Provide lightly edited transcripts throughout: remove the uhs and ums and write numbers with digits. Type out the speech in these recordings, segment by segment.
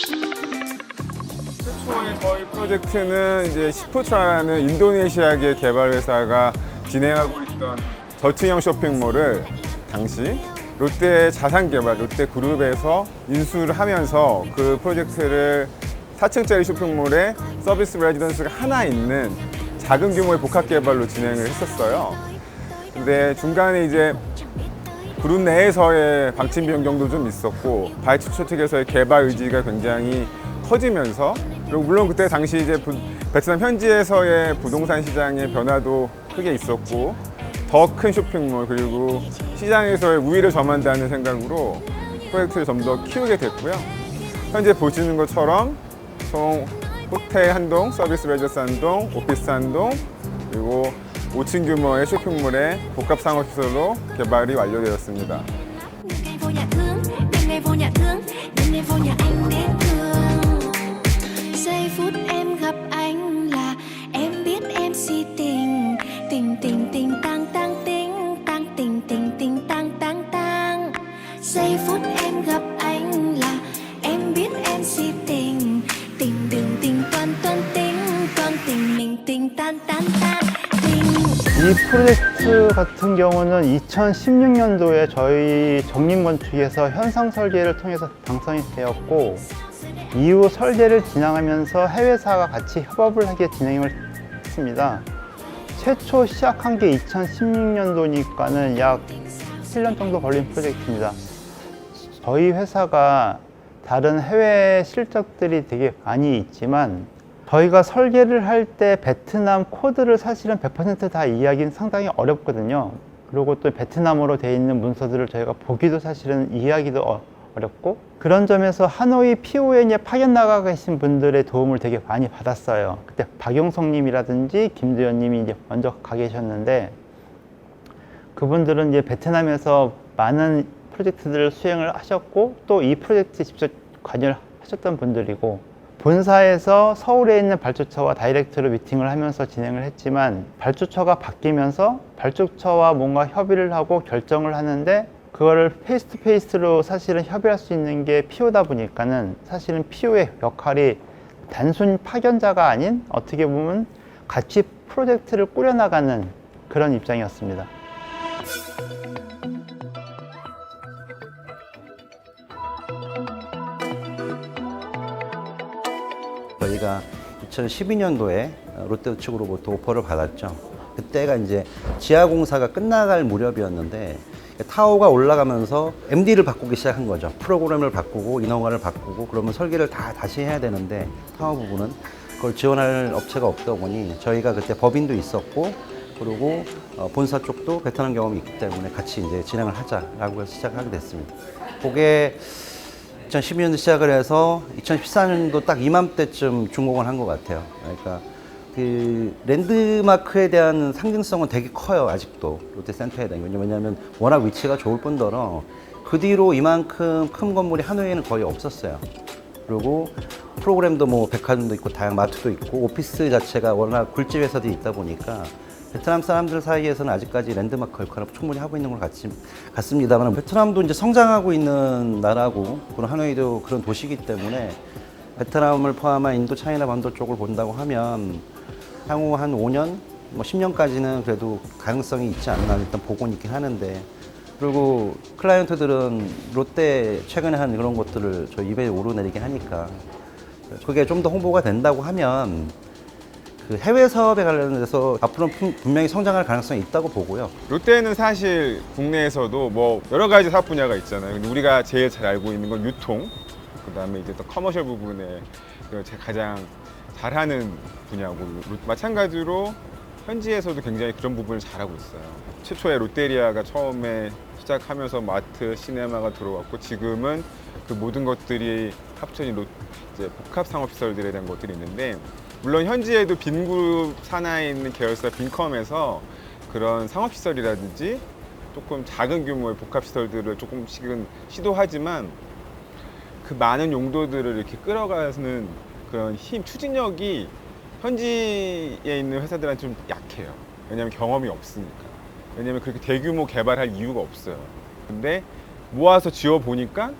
최초의 저희 프로젝트는 이제 시푸트라는 인도네시아계 개발 회사가 진행하고 있던 저층형 쇼핑몰을 당시 롯데 자산개발, 롯데그룹에서 인수를 하면서 그 프로젝트를 4층짜리 쇼핑몰에 서비스 레지던스가 하나 있는 작은 규모의 복합 개발로 진행을 했었어요. 근데 중간에 이제 그룹 내에서의 방침 변경도 좀 있었고 바이투초 측에서의 개발 의지가 굉장히 커지면서, 그리고 물론 그때 당시 이제 베트남 현지에서의 부동산 시장의 변화도 크게 있었고 더 큰 쇼핑몰 그리고 시장에서의 우위를 점한다는 생각으로 프로젝트를 좀 더 키우게 됐고요. 현재 보시는 것처럼 총 호텔 한 동, 서비스 레저스 한 동, 오피스 한 동, 그리고 5층 규모의 쇼핑몰의 복합 상업시설로 개발이 완료되었습니다. Ngày vô nhà thương, ngày vô nhà thương, ngày vô nhà anh đến thương. Giây phút em gặp anh là em biết em si tình, tình tình tình tang tang tình, tang tình tình tình tang tang tang. Giây phút em gặp anh là em biết em si tình, tình đừng tình toan toan tình mình tình tan tan tan tình. 이 프로젝트 같은 경우는 2016년도에 저희 정림건축에서 현상 설계를 통해서 당선이 되었고, 이후 설계를 진행하면서 해외사와 같이 협업을 하게 진행을 했습니다. 최초 시작한 게 2016년도니까는 약 7년 정도 걸린 프로젝트입니다. 저희 회사가 다른 해외 실적들이 되게 많이 있지만 저희가 설계를 할 때 베트남 코드를 사실은 100% 다 이해하기는 상당히 어렵거든요. 그리고 또 베트남어로 되어 있는 문서들을 저희가 보기도 사실은 이해하기도 어렵고, 그런 점에서 하노이 PON에 파견 나가 계신 분들의 도움을 되게 많이 받았어요. 그때 박용성 님이라든지 김두현 님이 이제 먼저 가 계셨는데, 그분들은 이제 베트남에서 많은 프로젝트들을 수행을 하셨고 또 이 프로젝트에 직접 관여를 하셨던 분들이고, 본사에서 서울에 있는 발주처와 다이렉트로 미팅을 하면서 진행을 했지만 발주처가 바뀌면서 발주처와 뭔가 협의를 하고 결정을 하는데 그거를 페이스 투 페이스로 사실은 협의할 수 있는 게 PO다 보니까는 사실은 PO의 역할이 단순 파견자가 아닌 어떻게 보면 같이 프로젝트를 꾸려나가는 그런 입장이었습니다. 저희가 2012년도에 롯데 측으로부터 오퍼를 받았죠. 그때가 이제 지하 공사가 끝나갈 무렵이었는데 타워가 올라가면서 MD를 바꾸기 시작한 거죠. 프로그램을 바꾸고 인허가를 바꾸고 그러면 설계를 다시 해야 되는데 타워 부분은 그걸 지원할 업체가 없다 보니 저희가 그때 법인도 있었고 그리고 본사 쪽도 베트남 경험이 있기 때문에 같이 이제 진행을 하자라고 해서 시작하게 됐습니다. 그게 2012년도 시작을 해서 2014년도 딱 이맘때쯤 준공을 한 것 같아요. 그러니까 그 랜드마크에 대한 상징성은 되게 커요. 아직도 롯데센터에 대한. 왜냐면 워낙 위치가 좋을 뿐더러 그 뒤로 이만큼 큰 건물이 하노이에는 거의 없었어요. 그리고 프로그램도 뭐 백화점도 있고 다양한 마트도 있고 오피스 자체가 워낙 굴지 회사들이 있다 보니까 베트남 사람들 사이에서는 아직까지 랜드마크 역할을 충분히 하고 있는 것 같습니다만, 베트남도 이제 성장하고 있는 나라고 그런 하노이도 그런 도시이기 때문에 베트남을 포함한 인도 차이나 반도 쪽을 본다고 하면 향후 한 5년, 뭐 10년까지는 그래도 가능성이 있지 않나 일단 보고는 있긴 하는데, 그리고 클라이언트들은 롯데 최근에 한 그런 것들을 저 입에 오르내리게 하니까 그게 좀 더 홍보가 된다고 하면 그 해외 사업에 관련해서 앞으로는 분명히 성장할 가능성이 있다고 보고요. 롯데는 사실 국내에서도 뭐 여러 가지 사업 분야가 있잖아요. 근데 우리가 제일 잘 알고 있는 건 유통, 그다음에 이제 또 커머셜 부분에 제가 가장 잘하는 분야고, 마찬가지로 현지에서도 굉장히 그런 부분을 잘하고 있어요. 최초에 롯데리아가 처음에 시작하면서 마트, 시네마가 들어왔고 지금은 그 모든 것들이 합쳐진 이제 복합 상업시설들에 대한 것들이 있는데, 물론 현지에도 빈그룹 산하에 있는 계열사 빈컴에서 그런 상업시설이라든지 조금 작은 규모의 복합시설들을 조금씩은 시도하지만 그 많은 용도들을 이렇게 끌어가는 그런 추진력이 현지에 있는 회사들한테 좀 약해요. 왜냐하면 경험이 없으니까. 왜냐하면 그렇게 대규모 개발할 이유가 없어요. 근데 모아서 지어보니까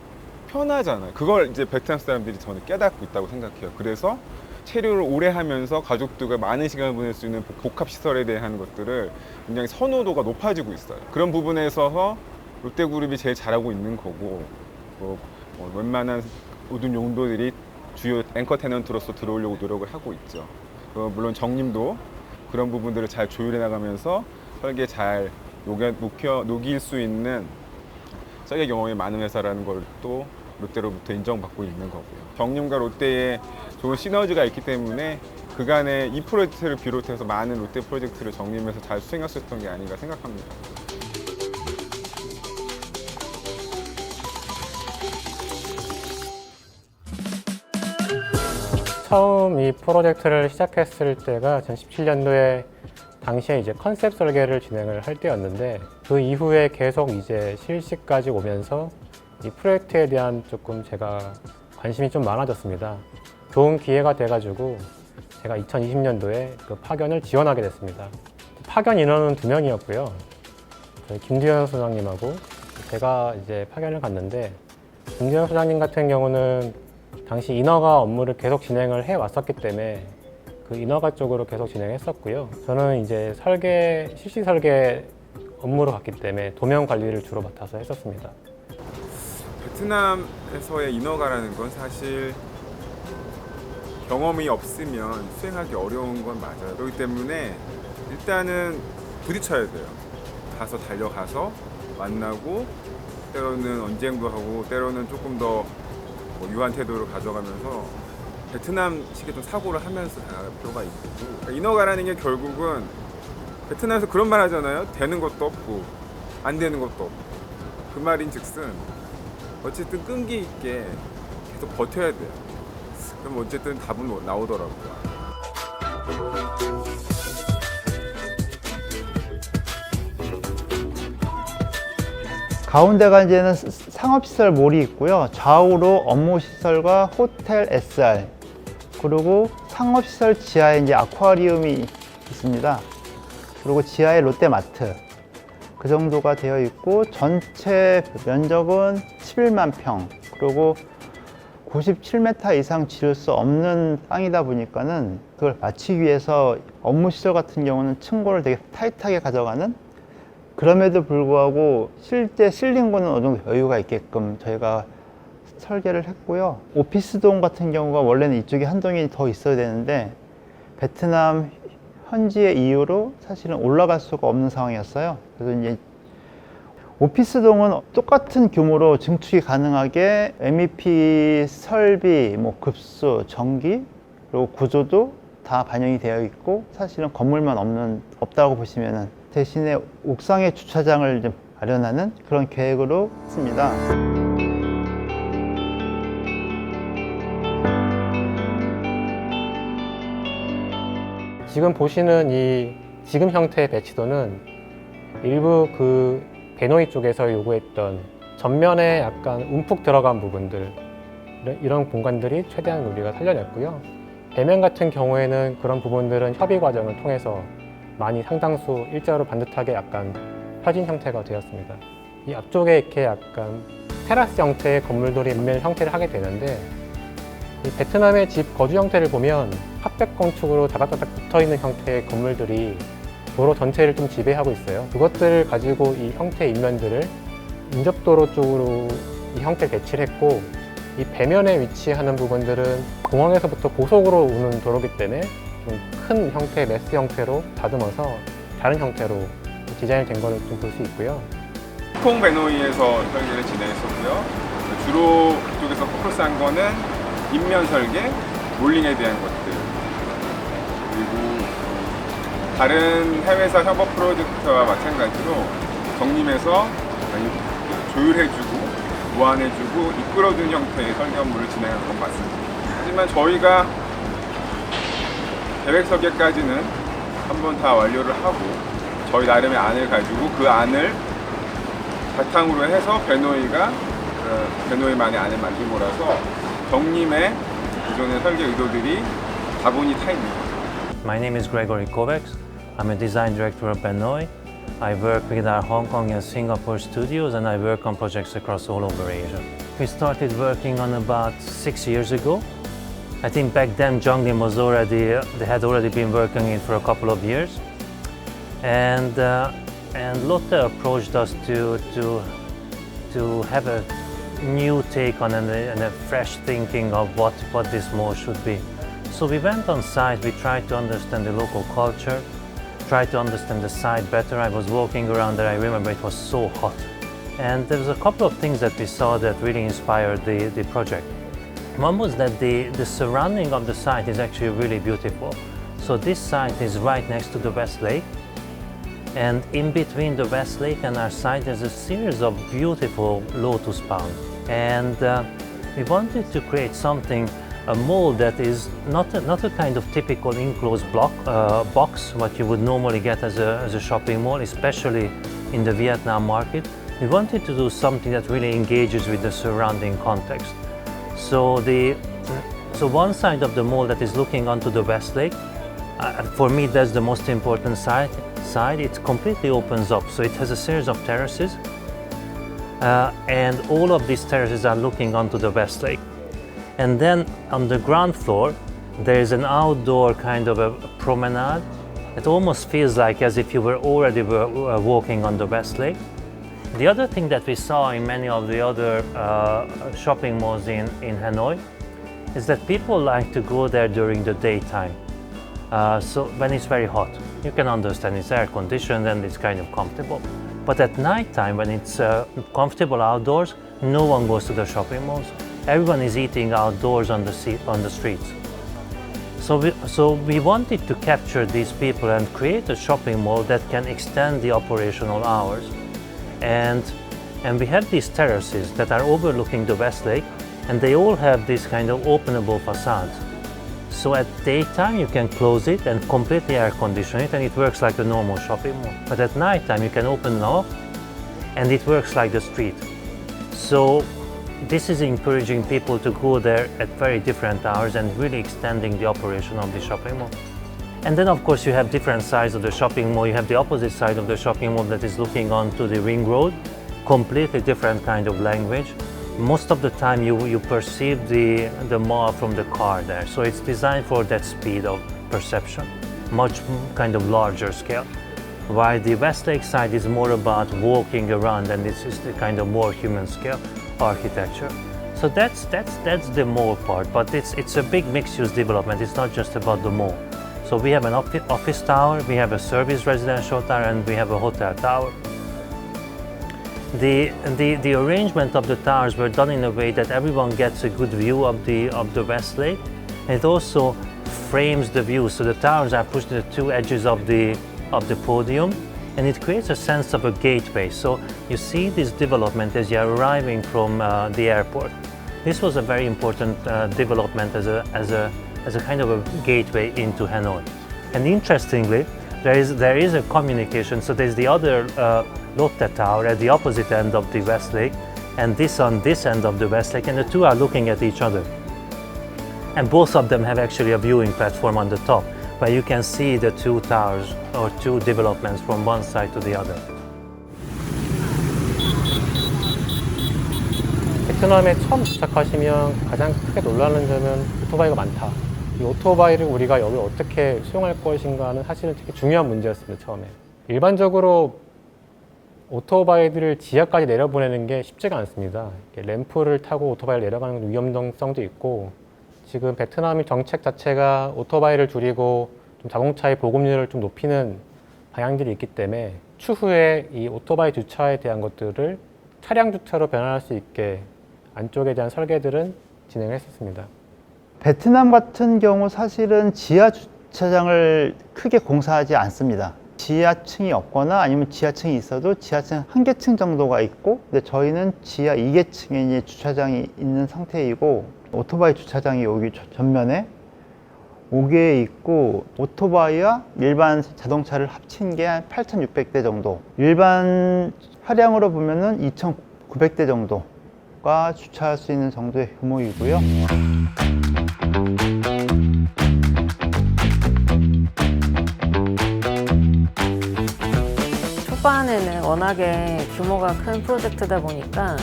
편하잖아요. 그걸 이제 베트남 사람들이 저는 깨닫고 있다고 생각해요. 그래서 체류를 오래 하면서 가족들과 많은 시간을 보낼 수 있는 복합 시설에 대한 것들을 굉장히 선호도가 높아지고 있어요. 그런 부분에 있어서 롯데그룹이 제일 잘하고 있는 거고, 웬만한 모든 용도들이 주요 앵커 테넌트로서 들어오려고 노력을 하고 있죠. 물론 정림도 그런 부분들을 잘 조율해 나가면서 설계에 잘 녹일 수 있는 설계 경험이 많은 회사라는 걸 또 롯데로부터 인정받고 있는 거고요. 정림과 롯데의 좋은 시너지가 있기 때문에 그간의 이 프로젝트를 비롯해서 많은 롯데 프로젝트를 정림해서 잘 수행할 수 있었던 게 아닌가 생각합니다. 처음 이 프로젝트를 시작했을 때가 2017년도에 당시에 이제 컨셉 설계를 진행을 할 때였는데, 그 이후에 계속 이제 실시까지 오면서 이 프로젝트에 대한 조금 제가 관심이 좀 많아졌습니다. 좋은 기회가 돼가지고 제가 2020년도에 그 파견을 지원하게 됐습니다. 파견 인원은 2명이었고요. 저희 김두현 소장님하고 제가 이제 파견을 갔는데, 김두현 소장님 같은 경우는 당시 인허가 업무를 계속 진행을 해 왔었기 때문에 그 인허가 쪽으로 계속 진행했었고요. 저는 이제 실시 설계 업무로 갔기 때문에 도면 관리를 주로 맡아서 했었습니다. 베트남에서의 인허가라는 건 사실 경험이 없으면 수행하기 어려운 건 맞아요. 그렇기 때문에 일단은 부딪혀야 돼요. 달려가서 만나고, 때로는 언쟁도 하고, 때로는 조금 더 유한 태도를 가져가면서 베트남식의 좀 사고를 하면서 나갈 필요가 있고, 그러니까 인허가라는 게 결국은 베트남에서 그런 말 하잖아요. 되는 것도 없고 안 되는 것도 없고. 그 말인즉슨 어쨌든 끈기 있게 계속 버텨야 돼요. 그럼 어쨌든 답은 나오더라고요. 가운데가 이제는 상업시설 몰이 있고요. 좌우로 업무시설과 호텔 SR, 그리고 상업시설 지하에 이제 아쿠아리움이 있습니다. 그리고 지하에 롯데마트, 그 정도가 되어 있고, 전체 면적은 11만 평, 그리고 97m 이상 지을 수 없는 땅이다 보니까는 그걸 마치기 위해서 업무시설 같은 경우는 층고를 되게 타이트하게 가져가는, 그럼에도 불구하고 실제 실린 거는 어느 정도 여유가 있게끔 저희가 설계를 했고요. 오피스동 같은 경우가 원래는 이쪽에 한 동이 더 있어야 되는데 베트남 현지의 이유로 사실은 올라갈 수가 없는 상황이었어요. 그래서 이제 오피스동은 똑같은 규모로 증축이 가능하게 MEP 설비, 급수, 전기, 그리고 구조도 다 반영이 되어 있고, 사실은 건물만 없다고 보시면은, 대신에 옥상에 주차장을 좀 마련하는 그런 계획으로 했습니다. 지금 보시는 이 지금 형태의 배치도는 일부 그 베노이 쪽에서 요구했던 전면에 약간 움푹 들어간 부분들, 이런 공간들이 최대한 우리가 살려냈고요. 배면 같은 경우에는 그런 부분들은 협의 과정을 통해서 많이 상당수 일자로 반듯하게 약간 펴진 형태가 되었습니다. 이 앞쪽에 이렇게 약간 테라스 형태의 건물들이 인면 형태를 하게 되는데, 이 베트남의 집 거주 형태를 보면 핫백 건축으로 다닥다닥 붙어있는 형태의 건물들이 도로 전체를 좀 지배하고 있어요. 그것들을 가지고 이 형태의 인면들을 인접도로 쪽으로 이 형태를 배치를 했고, 이 배면에 위치하는 부분들은 공항에서부터 고속으로 오는 도로기 때문에 좀 큰 형태의 메스 형태로 다듬어서 다른 형태로 디자인이 된 거를 좀 볼 수 있고요. 콩 베노이에서 설계를 진행했었고요. 주로 그쪽에서 포커스한 거는 인면 설계, 롤링에 대한 것들, 그리고 다른 해외사 협업 프로젝트와 마찬가지로 정림에서 많이 조율해주고 보완해주고 이끌어준 형태의 설계 업무를 진행한 것 같습니다. 하지만 저희가 계획 설계까지는 한번 다 완료를 하고 저희 나름의 안을 가지고 그 안을 바탕으로 해서 베노이만의 안을 만든 거라서 정림의 기존의 설계 의도들이 다분히 타 있는 거죠. My name is Gregory Kovacs. I'm a design director of Benoi. I work with our Hong Kong and Singapore studios and I work on projects across all over Asia. we started working on about 6 years ago. I think back then Zhonglim was already, they had already been working it for a couple of years. And Lotte approached us to have a new take on and a fresh thinking of what this mall should be. So we went on site, we tried to understand the local culture, tried to understand the site better. I was walking around there, I remember it was so hot. And there was a couple of things that we saw that really inspired the project. One was that the surrounding of the site is actually really beautiful. So this site is right next to the West Lake. And in between the West Lake and our site, there's a series of beautiful lotus ponds. And we wanted to create something, a mall that is not a kind of typical enclosed box, what you would normally get as a shopping mall, especially in the Vietnam market. We wanted to do something that really engages with the surrounding context. So one side of the mall that is looking onto the West Lake, for me that's the most important side. It completely opens up, so it has a series of terraces, and all of these terraces are looking onto the West Lake. And then on the ground floor, there is an outdoor kind of a promenade. It almost feels like as if you were already walking on the West Lake. The other thing that we saw in many of the other shopping malls in Hanoi is that people like to go there during the daytime. So when it's very hot, you can understand it's air conditioned and it's kind of comfortable. But at night time, when it's comfortable outdoors, no one goes to the shopping malls. Everyone is eating outdoors on the streets. So we wanted to capture these people and create a shopping mall that can extend the operational hours. And we have these terraces that are overlooking the West Lake, and they all have this kind of openable facades. So at daytime you can close it and completely air condition it, and it works like a normal shopping mall. But at nighttime you can open it up and it works like the street. So this is encouraging people to go there at very different hours and really extending the operation of the shopping mall. And then of course you have different sides of the shopping mall. You have the opposite side of the shopping mall that is looking onto the ring road, completely different kind of language. Most of the time you perceive the mall from the car there. So it's designed for that speed of perception, much kind of larger scale. While the West Lake side is more about walking around, and this is the kind of more human scale architecture. So that's the mall part, but it's a big mixed-use development. It's not just about the mall. So we have an office tower, we have a service residential tower, and we have a hotel tower. The arrangement of the towers were done in a way that everyone gets a good view of the West Lake. It also frames the view, so the towers are pushed to the two edges of the podium, and it creates a sense of a gateway. So you see this development as you're arriving from the airport. This was a very important development as a kind of a gateway into Hanoi. And interestingly, there is a communication. So there's the other Lotte Tower at the opposite end of the West Lake, and this on this end of the West Lake, and the two are looking at each other. And both of them have actually a viewing platform on the top, where you can see the two towers or two developments from one side to the other. 베트남에 처음 도착하시면 가장 크게 놀라는 점은 오토바이가 많다. 이 오토바이를 우리가 여기 어떻게 수용할 것인가는 사실은 되게 중요한 문제였습니다, 처음에. 일반적으로 오토바이들을 지하까지 내려보내는 게 쉽지가 않습니다. 램프를 타고 오토바이를 내려가는 위험성도 있고, 지금 베트남의 정책 자체가 오토바이를 줄이고 좀 자동차의 보급률을 좀 높이는 방향들이 있기 때문에 추후에 이 오토바이 주차에 대한 것들을 차량 주차로 변환할 수 있게 안쪽에 대한 설계들은 진행했었습니다. 베트남 같은 경우 사실은 지하 주차장을 크게 공사하지 않습니다. 지하층이 없거나 아니면 지하층이 있어도 지하층 한 개층 정도가 있고, 근데 저희는 지하 2개층에 이제 주차장이 있는 상태이고, 오토바이 주차장이 여기 전면에 5개 있고, 오토바이와 일반 자동차를 합친 게 한 8,600대 정도, 일반 차량으로 보면은 2,900대 정도가 주차할 수 있는 정도의 규모이고요. 초반에는 워낙에 규모가 큰 프로젝트다 보니까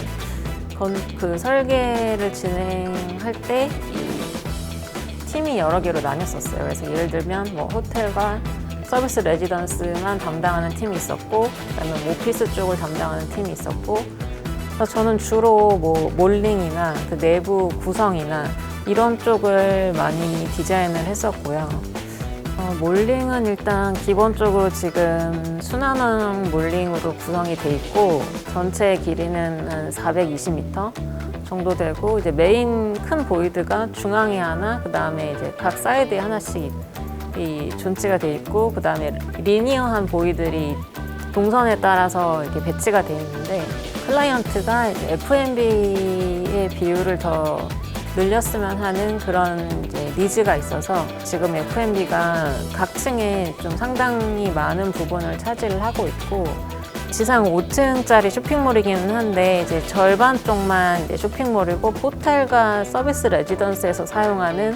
그 설계를 진행할 때 팀이 여러 개로 나뉘었었어요. 그래서 예를 들면 뭐 호텔과 서비스 레지던스만 담당하는 팀이 있었고, 그다음에 뭐 오피스 쪽을 담당하는 팀이 있었고, 그래서 저는 주로 뭐 몰링이나 그 내부 구성이나 이런 쪽을 많이 디자인을 했었고요. 몰링은 일단 기본적으로 지금 순환형 몰링으로 구성이 돼 있고, 전체 길이는 한 420m 정도 되고, 이제 메인 큰 보이드가 중앙에 하나, 그 다음에 이제 각 사이드에 하나씩 이 존치가 돼 있고, 그 다음에 리니어한 보이들이 동선에 따라서 이렇게 배치가 돼 있는데, 클라이언트가 이제 F&B의 비율을 더 늘렸으면 하는 그런 이제 니즈가 있어서 지금 F&B가 각 층에 좀 상당히 많은 부분을 차지를 하고 있고, 지상 5층짜리 쇼핑몰이기는 한데 이제 절반 쪽만 이제 쇼핑몰이고, 호텔과 서비스 레지던스에서 사용하는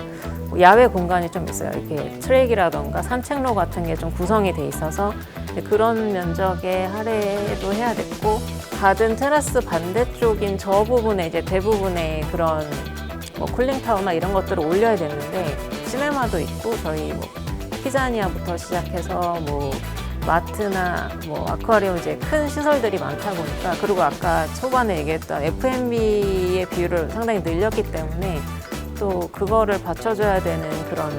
야외 공간이 좀 있어요. 이렇게 트랙이라던가 산책로 같은 게 좀 구성이 돼 있어서 그런 면적에 할애도 해야 됐고, 가든 테라스 반대쪽인 저 부분에 이제 대부분의 그런 뭐 쿨링타워나 이런 것들을 올려야 되는데, 시네마도 있고 저희 뭐 피자니아부터 시작해서 뭐 마트나 뭐 아쿠아리움 이제 큰 시설들이 많다 보니까, 그리고 아까 초반에 얘기했던 F&B의 비율을 상당히 늘렸기 때문에 또 그거를 받쳐줘야 되는 그런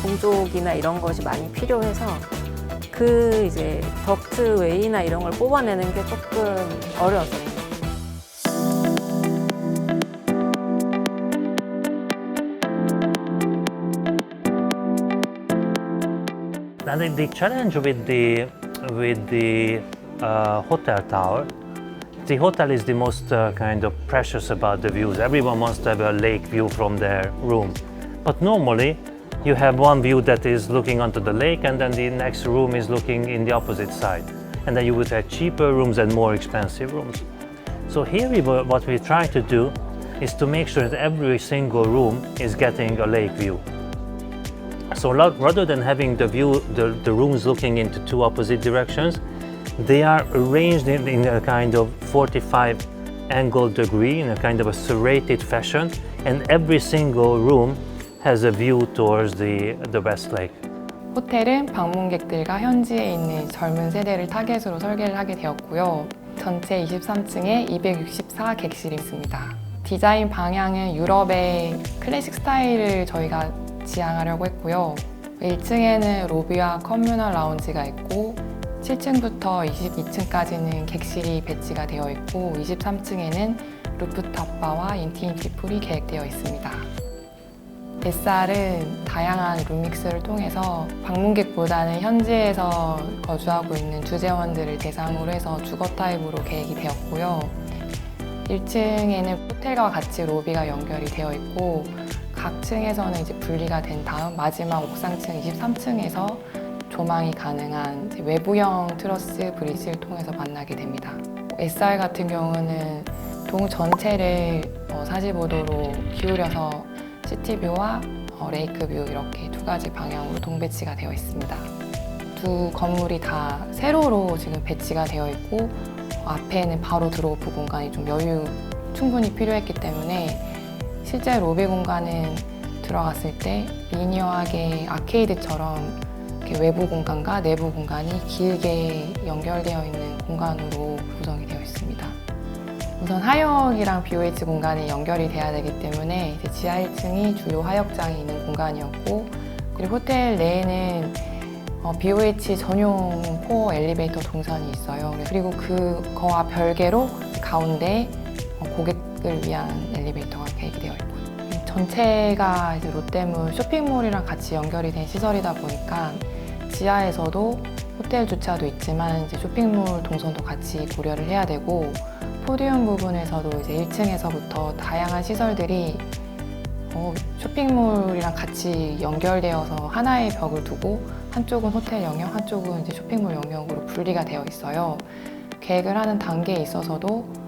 공족이나 이런 것이 많이 필요해서 그 이제 덕트 웨이나 이런 걸 뽑아내는 게 조금 어려웠어요. And the challenge with the hotel tower, the hotel is the most kind of precious about the views. Everyone wants to have a lake view from their room, but normally you have one view that is looking onto the lake, and then the next room is looking in the opposite side, and then you would have cheaper rooms and more expensive rooms. So here what we try to do is to make sure that every single room is getting a lake view. So rather than having the rooms looking into two opposite directions, they are arranged in a kind of 45 angle degree, in a kind of a serrated fashion, and every single room has a view towards the West Lake. 호텔은 방문객들과 현지에 있는 젊은 세대를 타겟으로 설계를 하게 되었고요. 전체 23층에 264 객실이 있습니다. 디자인 방향은 유럽의 클래식 스타일을 저희가 지향하려고 했고요. 1층에는 로비와 커뮤널 라운지가 있고, 7층부터 22층까지는 객실이 배치가 되어 있고, 23층에는 루프탑 바와 인티니티 풀이 계획되어 있습니다. SR은 다양한 룸믹스를 통해서 방문객보다는 현지에서 거주하고 있는 주재원들을 대상으로 해서 주거 타입으로 계획이 되었고요. 1층에는 호텔과 같이 로비가 연결이 되어 있고, 각 층에서는 이제 분리가 된 다음 마지막 옥상층 23층에서 조망이 가능한 외부형 트러스 브리지를 통해서 만나게 됩니다. SR 같은 경우는 동 전체를 45도로 기울여서 시티뷰와 레이크뷰 이렇게 두 가지 방향으로 동배치가 되어 있습니다. 두 건물이 다 세로로 지금 배치가 되어 있고, 앞에는 바로 드롭 공간이 좀 여유 충분히 필요했기 때문에 실제 로비 공간은 들어갔을 때 리니어하게 아케이드처럼 이렇게 외부 공간과 내부 공간이 길게 연결되어 있는 공간으로 구성이 되어 있습니다. 우선 하역이랑 BOH 공간이 연결이 돼야 되기 때문에 이제 지하 1층이 주요 하역장이 있는 공간이었고, 그리고 호텔 내에는 BOH 전용 코어 엘리베이터 동선이 있어요. 그리고 그거와 별개로 가운데 고객을 위한 엘리베이터가 계획이 되어 있고요. 전체가 이제 롯데몰 쇼핑몰이랑 같이 연결이 된 시설이다 보니까 지하에서도 호텔 주차도 있지만 이제 쇼핑몰 동선도 같이 고려를 해야 되고, 포디움 부분에서도 이제 1층에서부터 다양한 시설들이 쇼핑몰이랑 같이 연결되어서 하나의 벽을 두고 한쪽은 호텔 영역, 한쪽은 이제 쇼핑몰 영역으로 분리가 되어 있어요. 계획을 하는 단계에 있어서도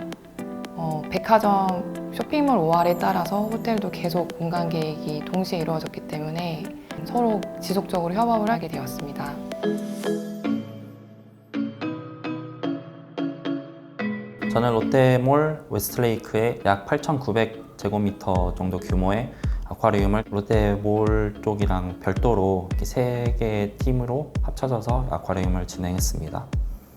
백화점 쇼핑몰 OR에 따라서 호텔도 계속 공간 계획이 동시에 이루어졌기 때문에 서로 지속적으로 협업을 하게 되었습니다. 저는 롯데몰 웨스트레이크에 약 8,900제곱미터 정도 규모의 아쿠아리움을 롯데몰 쪽이랑 별도로 이렇게 3개의 팀으로 합쳐져서 아쿠아리움을 진행했습니다.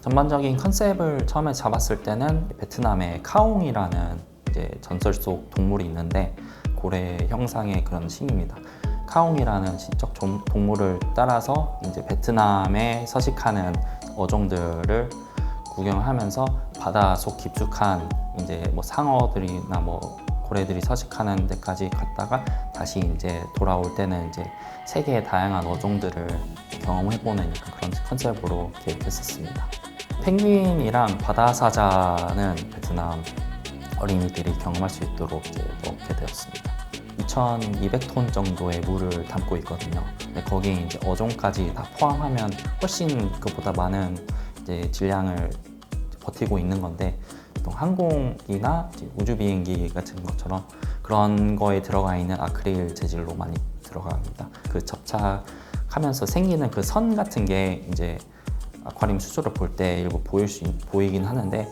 전반적인 컨셉을 처음에 잡았을 때는 베트남의 카옹이라는 이제 전설 속 동물이 있는데 고래 형상의 그런 신입니다. 카옹이라는 신적 동물을 따라서 이제 베트남에 서식하는 어종들을 구경하면서 바닷속 깊숙한 이제 뭐 상어들이나 뭐 고래들이 서식하는 데까지 갔다가 다시 이제 돌아올 때는 이제 세계의 다양한 어종들을 경험해보는 그런 컨셉으로 계획했었습니다. 펭귄이랑 바다사자는 베트남 어린이들이 경험할 수 있도록 이제 넣게 되었습니다. 2,200톤 정도의 물을 담고 있거든요. 근데 거기에 이제 어종까지 다 포함하면 훨씬 그보다 많은 이제 질량을 버티고 있는 건데, 보통 항공기나 우주 비행기 같은 것처럼 그런 거에 들어가 있는 아크릴 재질로 많이 들어갑니다. 그 접착하면서 생기는 그 선 같은 게 이제 아쿠아리움 수조를 볼 때 일부 보이긴 하는데,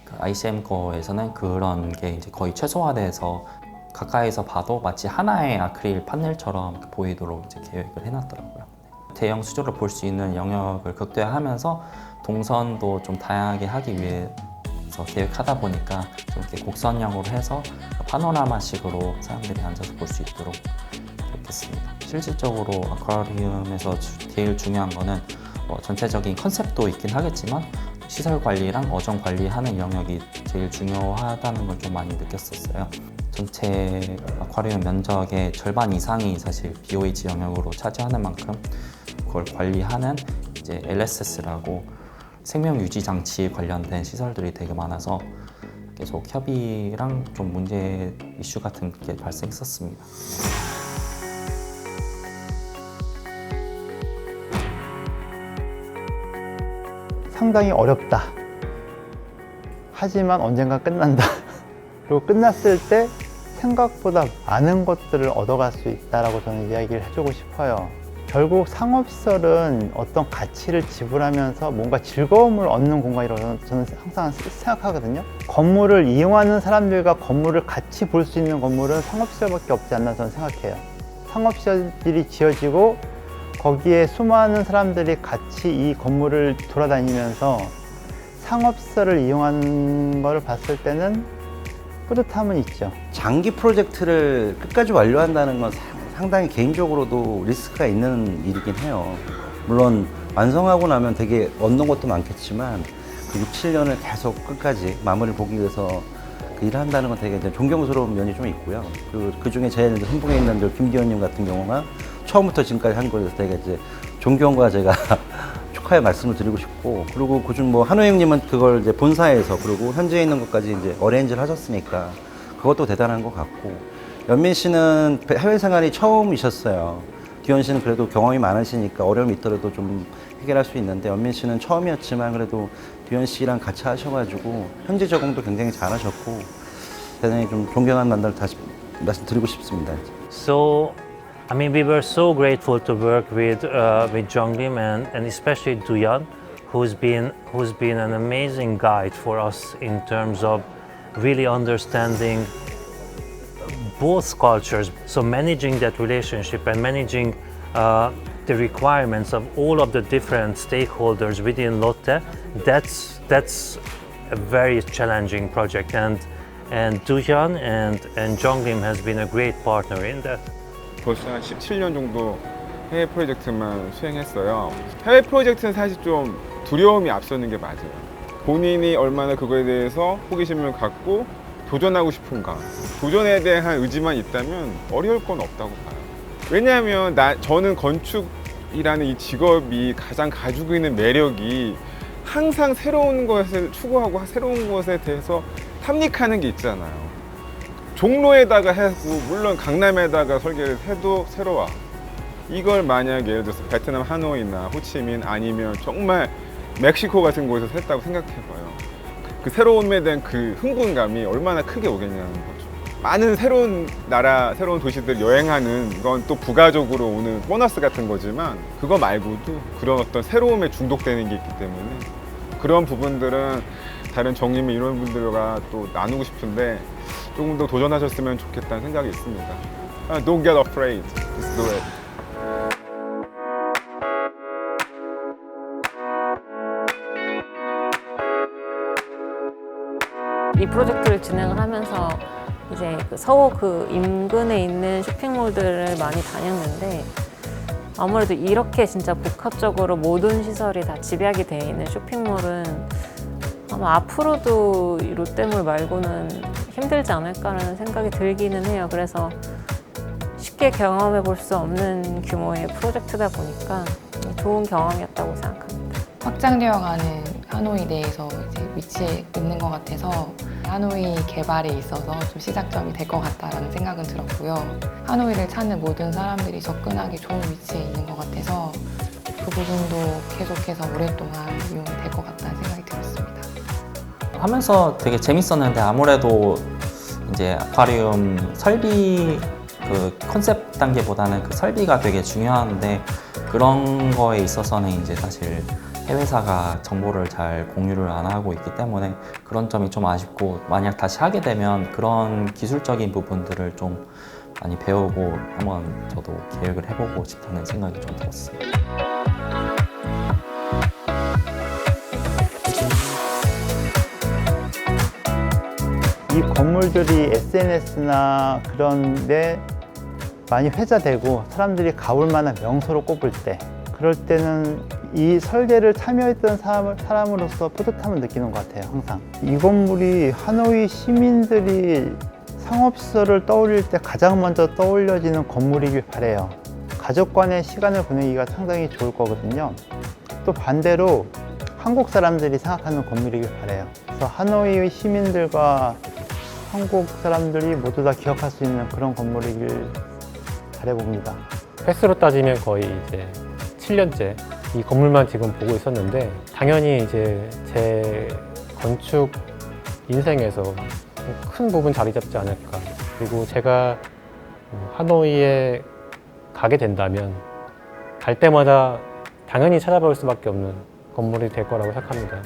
그 ICM 거에서는 그런 게 이제 거의 최소화돼서 가까이서 봐도 마치 하나의 아크릴 판넬처럼 보이도록 이제 계획을 해놨더라고요. 대형 수조를 볼 수 있는 영역을 극대화하면서 동선도 좀 다양하게 하기 위해서 계획하다 보니까 좀 이렇게 곡선형으로 해서 파노라마식으로 사람들이 앉아서 볼 수 있도록 계획했습니다. 실질적으로 아쿠아리움에서 제일 중요한 거는 전체적인 컨셉도 있긴 하겠지만 시설 관리랑 어종 관리하는 영역이 제일 중요하다는 걸 좀 많이 느꼈었어요. 전체 아쿠아리움 면적의 절반 이상이 사실 BOH 영역으로 차지하는 만큼 그걸 관리하는 이제 LSS라고 생명 유지 장치 관련된 시설들이 되게 많아서 계속 협의랑 좀 문제 이슈 같은 게 발생했었습니다. 상당히 어렵다. 하지만 언젠가 끝난다. 그리고 끝났을 때 생각보다 많은 것들을 얻어갈 수 있다라고 저는 이야기를 해주고 싶어요. 결국 상업시설은 어떤 가치를 지불하면서 뭔가 즐거움을 얻는 공간이라고 저는 항상 생각하거든요. 건물을 이용하는 사람들과 건물을 같이 볼 수 있는 건물은 상업시설밖에 없지 않나 저는 생각해요. 상업시설들이 지어지고 거기에 수많은 사람들이 같이 이 건물을 돌아다니면서 상업시설을 이용하는 걸 봤을 때는 뿌듯함은 있죠. 장기 프로젝트를 끝까지 완료한다는 건 상당히 개인적으로도 리스크가 있는 일이긴 해요. 물론 완성하고 나면 되게 얻는 것도 많겠지만 그 6, 7년을 계속 끝까지 마무리를 보기 위해서 그 일을 한다는 건 되게 이제 존경스러운 면이 좀 있고요. 그 중에 제일 선봉에 있는 김기현님 같은 경우가 처음부터 지금까지 한 거에서 되게 이제 존경과 제가 축하의 말씀을 드리고 싶고, 그리고 그중 뭐 한호 형님은 그걸 이제 본사에서 그리고 현지에 있는 것까지 이제 어레인지를 하셨으니까 그것도 대단한 것 같고, 연민 씨는 해외 생활이 처음이셨어요. 기현 씨는 그래도 경험이 많으시니까 어려움이 있더라도 좀 해결할 수 있는데, 연민 씨는 처음이었지만 그래도 기현 씨랑 같이 하셔가지고 현지 적응도 굉장히 잘하셨고 대단히 좀 존경한 만남을 다시 말씀드리고 싶습니다. So, I mean, we were so grateful to work with Jonglim and especially Duyan, who's been an amazing guide for us in terms of really understanding both cultures. So managing that relationship and managing the requirements of all of the different stakeholders within Lotte, that's a very challenging project. And Duyan and Jonglim has been a great partner in that. 벌써 한 17년 정도 해외 프로젝트만 수행했어요. 해외 프로젝트는 사실 좀 두려움이 앞서는 게 맞아요. 본인이 얼마나 그거에 대해서 호기심을 갖고 도전하고 싶은가, 도전에 대한 의지만 있다면 어려울 건 없다고 봐요. 왜냐하면 저는 건축이라는 이 직업이 가장 가지고 있는 매력이 항상 새로운 것을 추구하고 새로운 것에 대해서 탐닉하는 게 있잖아요. 종로에다가 하고 물론 강남에다가 설계를 해도 새로워. 이걸 만약에 예를 들어서 베트남 하노이나 호치민 아니면 정말 멕시코 같은 곳에서 했다고 생각해봐요. 그 새로움에 대한 그 흥분감이 얼마나 크게 오겠냐는 거죠. 많은 새로운 나라, 새로운 도시들 여행하는 건 또 부가적으로 오는 보너스 같은 거지만 그거 말고도 그런 어떤 새로움에 중독되는 게 있기 때문에 그런 부분들은 다른 정림 인원분들과 또 나누고 싶은데 조금 더 도전하셨으면 좋겠다는 생각이 있습니다. Don't get afraid. Just do it. 이 프로젝트를 진행을 하면서 이제 그 서호 그 인근에 있는 쇼핑몰들을 많이 다녔는데 아무래도 이렇게 진짜 복합적으로 모든 시설이 다 집약이 되어 있는 쇼핑몰은 아마 앞으로도 이 롯데몰 말고는 힘들지 않을까라는 생각이 들기는 해요. 그래서 쉽게 경험해 볼 수 없는 규모의 프로젝트다 보니까 좋은 경험이었다고 생각합니다. 확장되어가는 하노이 내에서 이제 위치에 있는 것 같아서 하노이 개발에 있어서 좀 시작점이 될 것 같다라는 생각은 들었고요. 하노이를 찾는 모든 사람들이 접근하기 좋은 위치에 있는 것 같아서 그 부분도 계속해서 오랫동안 이용이 될 것 같다는 생각이 들었습니다. 하면서 되게 재밌었는데 아무래도 이제 아쿠아리움 설비 그 컨셉 단계보다는 그 설비가 되게 중요한데 그런 거에 있어서는 이제 사실 해외사가 정보를 잘 공유를 안 하고 있기 때문에 그런 점이 좀 아쉽고 만약 다시 하게 되면 그런 기술적인 부분들을 좀 많이 배우고 한번 저도 계획을 해보고 싶다는 생각이 좀 들었어요. 이 건물들이 SNS나 그런 데 많이 회자되고 사람들이 가볼 만한 명소로 꼽을 때 그럴 때는 이 설계를 참여했던 사람으로서 뿌듯함을 느끼는 것 같아요. 항상 이 건물이 하노이 시민들이 상업시설을 떠올릴 때 가장 먼저 떠올려지는 건물이길 바래요. 가족 간의 시간을 보내기가 상당히 좋을 거거든요. 또 반대로 한국 사람들이 생각하는 건물이길 바래요. 그래서 하노이 시민들과 한국 사람들이 모두 다 기억할 수 있는 그런 건물이길 바라봅니다. 횟수로 따지면 거의 이제 7년째 이 건물만 지금 보고 있었는데 당연히 이제 제 건축 인생에서 큰 부분 자리 잡지 않을까. 그리고 제가 하노이에 가게 된다면 갈 때마다 당연히 찾아볼 수밖에 없는 건물이 될 거라고 생각합니다.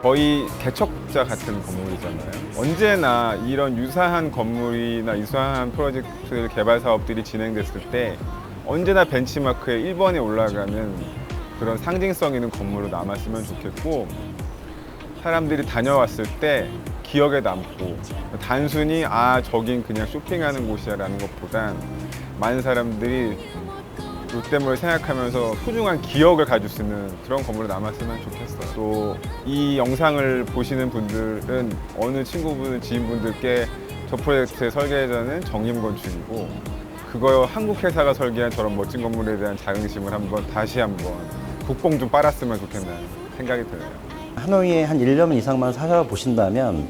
거의 개척자 같은 건물이잖아요. 언제나 이런 유사한 건물이나 유사한 프로젝트 개발 사업들이 진행됐을 때 언제나 벤치마크에 1번에 올라가는 그런 상징성 있는 건물로 남았으면 좋겠고 사람들이 다녀왔을 때 기억에 남고 단순히 저긴 그냥 쇼핑하는 곳이야 라는 것보단 많은 사람들이 롯데몰을 생각하면서 소중한 기억을 가질 수 있는 그런 건물로 남았으면 좋겠어요. 또 이 영상을 보시는 분들은 어느 친구분, 지인분들께 저 프로젝트의 설계자는 정림건축이고 그거 한국 회사가 설계한 저런 멋진 건물에 대한 자긍심을 다시 한번 국뽕 좀 빨았으면 좋겠다는 생각이 들어요. 하노이에 한 1년 이상만 살아보신다면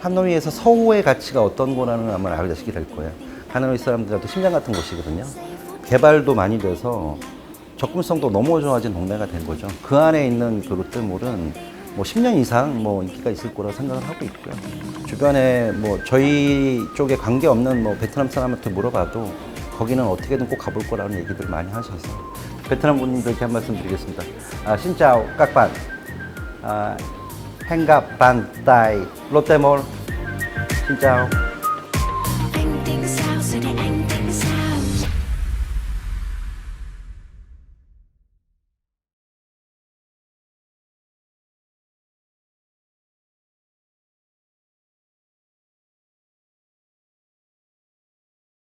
하노이에서 서호의 가치가 어떤 거라는 아마 알게 될 거예요. 하노이 사람들한테 심장 같은 곳이거든요. 개발도 많이 돼서 접근성도 너무 좋아진 동네가 된 거죠. 그 안에 있는 그 롯데몰은 뭐 10년 이상 뭐 인기가 있을 거라고 생각을 하고 있고요. 주변에 뭐 저희 쪽에 관계없는 뭐 베트남 사람한테 물어봐도 거기는 어떻게든 꼭 가볼 거라는 얘기들 많이 하셔서 베트남 분들께 한 말씀 드리겠습니다. 신짜오 깍반 행갑 반따이 롯데몰 신짜오. Anh tình sao giờ này anh